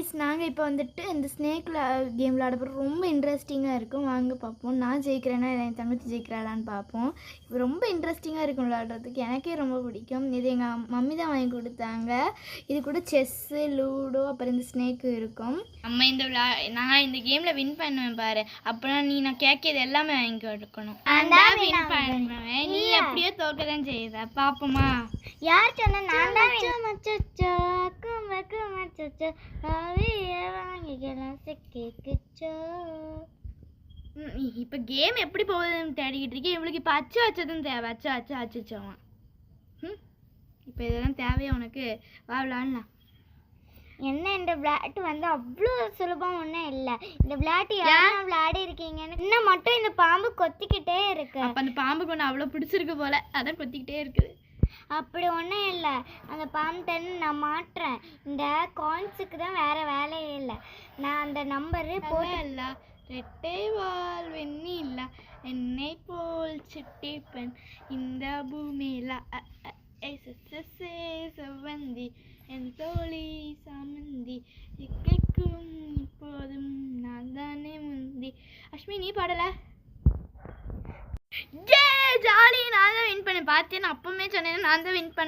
Guys, நாங்கள் இப்போ வந்துட்டு இந்த ஸ்னேக்கில் கேம் விளாட போகிறோம். ரொம்ப இன்ட்ரெஸ்டிங்காக இருக்கும். வாங்க பார்ப்போம். நான் ஜெயிக்கிறேன்னா இல்லை என் தங்கச்சி ஜெயிக்கிறாளான்னு பார்ப்போம். இப்போ ரொம்ப இன்ட்ரெஸ்டிங்காக இருக்கும் விளாட்றதுக்கு. எனக்கே ரொம்ப பிடிக்கும். இது எங்கள் மம்மி தான் வாங்கி கொடுத்தாங்க. இது கூட செஸ்ஸு, லூடோ, அப்புறம் இந்த ஸ்னேக்கு இருக்கும். நம்ம நான் இந்த கேமில் வின் பண்ணுவேன் பாரு. அப்புறம் நான் கேட்கறது எல்லாமே வாங்கி கொடுக்கணும். நான் வின் பண்ணுவேன். நீ எப்படியோ தோக்க தான் செய்யுத. பார்ப்போமா? யார் சொன்ன? நான் தான் இப்போ கேம் எப்படி போகுதுன்னு தேடிக்கிட்டு இருக்கேன். இவளுக்கு இப்போ அச்சு வச்சதும் தேவை. அச்சுச்சோமா. இப்போ இதெல்லாம் தேவையா உனக்கு? வா விளாடலாம். என்ன இந்த விளையாட்டு வந்து அவ்வளோ சுலபம் ஒன்றும் இல்லை. இந்த விளையாட்டு யாரும் விளையாடி இருக்கீங்கன்னு இன்னும் மட்டும் இந்த பாம்பு கொத்திக்கிட்டே இருக்கு. அப்போ அந்த பாம்புக்கு ஒன்று அவ்வளோ பிடிச்சிருக்கு போல, அதான் கொத்திக்கிட்டே இருக்குது. அப்படி ஒன்றும் இல்லை. அந்த பாம்பு நான் மாட்டுறேன். இந்த காயின்ஸுக்கு தான் வேறு வேலையே இல்லை. நான் அந்த நம்பரு போடல. ரெட்டை வால் வெண்ணிலா என்னை போல் சிட்டி பெண் இந்த பூமியில செவ்வந்தி என் தோழி சாமந்தி இக்கைக்கும் இப்போதும் நான் தானே முந்தி. அஷ்மி, நீ பாடல? ஜாலி. நான் தான் வின் பண்ணேன். பார்த்தேன், நான் அப்பவுமே சொன்னேன் நான் தான் வின் பண்ணேன்.